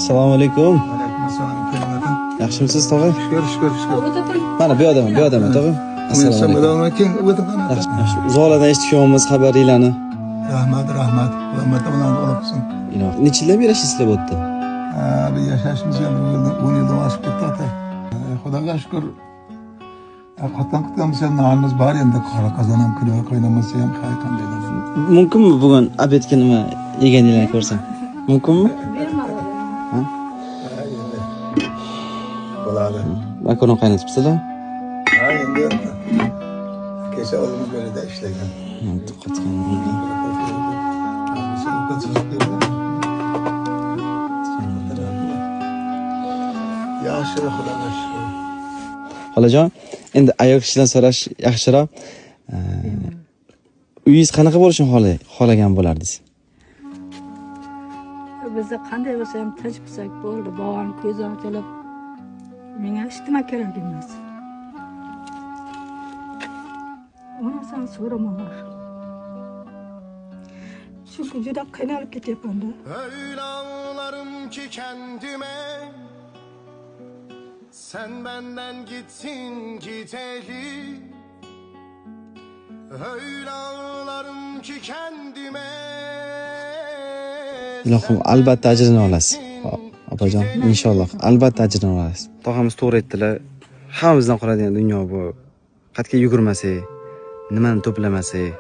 Assalomu alaykum. Alaykum assalom. Yaxshimisiz tog'a? Shukr. Mana bu yodaman tog'a. Assalomu alaykum. Yaxshi. Uzoqlardan eshityapmiz xabaringlarni. Rahmat. Rahmat bilan olibsin. Necha yillab yashasizlar bu yerda? Bir yashashimiz ham 10 yildan oshib ketdi. Xudoga shukr. Qatdan qutqamiz ham nonimiz bor endi qora qozon ham kuni qaynamasa ham qanday bo'ladi. Mumkinmi bugun obedga nima yeganinglarni ko'rsam? Mumkinmi? Bo'ladi. Makaron qaynatibsizlar? Ha, endi kecha o'zimiz birga ishlagan. Diqqatga yaxshi, xudoga shukr. Xolajon, endi ayoq ishidan so'rash yaxshiroq. Uyingiz qanaqa bo'lishini xohlagan bo'lardingiz? Bizda qanday bo'lsa ham tinch bo'lsak bo'ldi. Bog'am ko'zi ochilib, menga hech nima kerak emas. Unasan so'ramalar. Çünkü juda qiynalib ketyapman-da. Öyle ağlarım ki kendime, sen benden gitsin gideli. Öyle ağlarım ki kendime. Ilohim, albatta ajrini olasiz. Opajon, inshaalloh albatta ajrini olasiz. Tog'amiz to'g'ri aytdilar. Hammamizdan qoladigan dunyo bu. Qatga yugurmasak, nimani to'plamasak,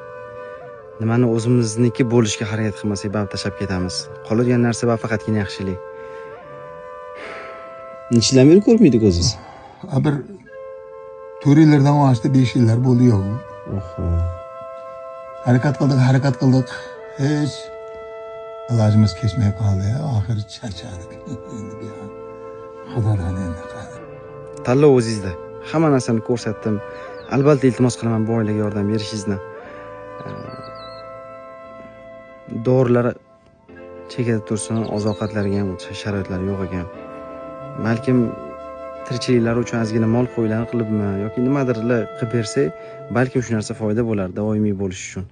nimani o'zimizniki bo'lishga harakat qilmasak, baribir tashlab ketamiz. Qoladigan narsa faqatgina yaxshilik. Nechidan beri ko'rmaydik o'zingiz? Bir 4 yillardan oshdi, 5 yillar bo'ldi yo'q. Oho. Harakat qildik. Hech ilojimiz kechmay qoldi. Oxiri charchadik. Endi bu yoq. Xudodan endi qadi. Tanlov o'zingizda. Hamma narsani ko'rsatdim. Albatta iltimos qilaman bu oilaga yordam berishingizni. Dorilar chekada tursin, oziq-ovqatlariga ham sharoitlar yo'q ekan. Balkim tirikchiliklari uchun ozgina mol qo'ylarni qilibmi yoki nimadirlar qilib bersak, balkim shu narsa foyda bo'lar, doimiy bo'lish uchun.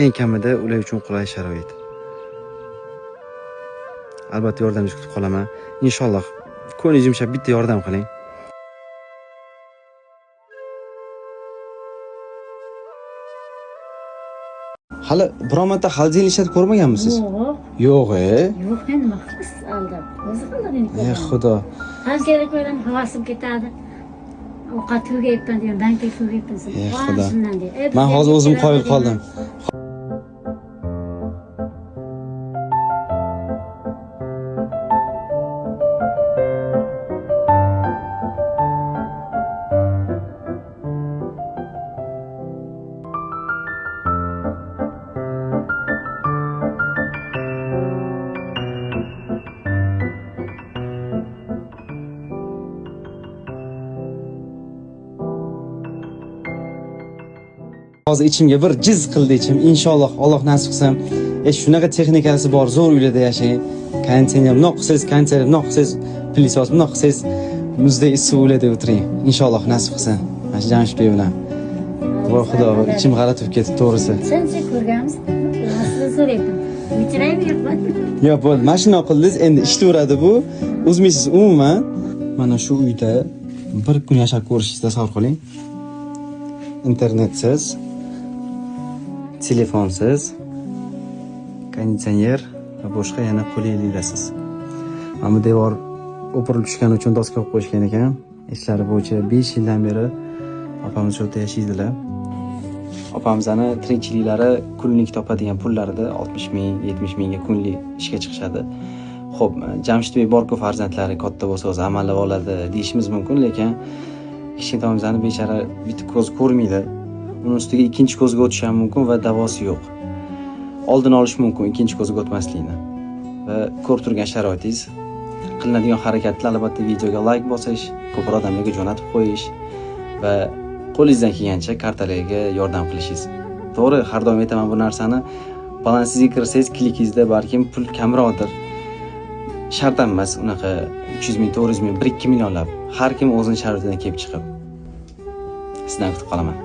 Eng kamida ular uchun qulay sharoit. Albatta yordamni kutib qolaman. Inshaalloh ko'nglingiz yumshab bitta yordam qiling. Hali biror marta xolodilnik ishlatib ko'rmaganmisiz? Yo'q. Yo'q, Yo'q, nima qilasiz aldab? O'zi qiladi. Xudo. Qanchalik qo'ydim, havasim ketadi. Ovqat tugayapman degan, bankga tugayapman. Xudo. Men hozir o'zim qoyil qoldim. Hozir ichimga bir jiz qildi ichim. Inshaalloh Alloh nasib qilsa, shunaqa texnikasi bor, zo'r uylarda yashang. Konditsioner bunaqa qilsangiz, konditsioner bunaqa qilsangiz, pilisos bunaqa qilsangiz, muzdek issiq uylarda o'tiring. Inshaalloh nasib qilsa. Mana Jamshidbek bilan. Voy Xudo, ichim g'alatib ketdi to'g'risi. Senchi ko'rganmiz? Asli so'rayapman. Bitirayapman. Yo'q, bo'ldi. Mashina qildingiz, endi ishlayveradi bu. O'zmisiz umuman mana shu uyda bir kun yashab ko'rishingizni tasavvur qiling. Internetsiz, telefonsiz, konditsioner va boshqa yana qulayliklasiz. Mana bu devor o'pirilib tushgani uchun doska qo'yib qo'yishgan ekan. Ishlari bo'yicha 5 yildan beri opamiz shu yerda yashaydilar. Opamizning tirikchiliklari kunlik topadigan pullarida 60 ming, 70 mingga kunlik ishga chiqishadi. Xo'p, Jamshidbek borku farzandlari katta bo'lsa o'zi amallab oladi deyishimiz mumkin, lekin kichkintoyimizni bechara bitta ko'z ko'rmaydi. Uning ustiga ikkinchi ko'zga o'tishi ham mumkin va davosi yo'q. Oldini olish mumkin ikkinchi ko'zga o'tmaslikni. Va ko'rib turgan sharoitingiz, qilinadigan harakatlar albatta videoga like bosish, ko'proq odamlarga jo'natib qo'yish va qo'lingizdan kelgancha kartalarga yordam qilishingiz. To'g'ri, har doim aytaman bu narsani. Balansingizga kirsangiz, klikingizda balkim pul kamroqdir. Shart emas unaqa 300 ming, 400 ming, 1-2 millionlab. Har kim o'zining sharoitidan kelib chiqib. Sizdan kutib qolaman.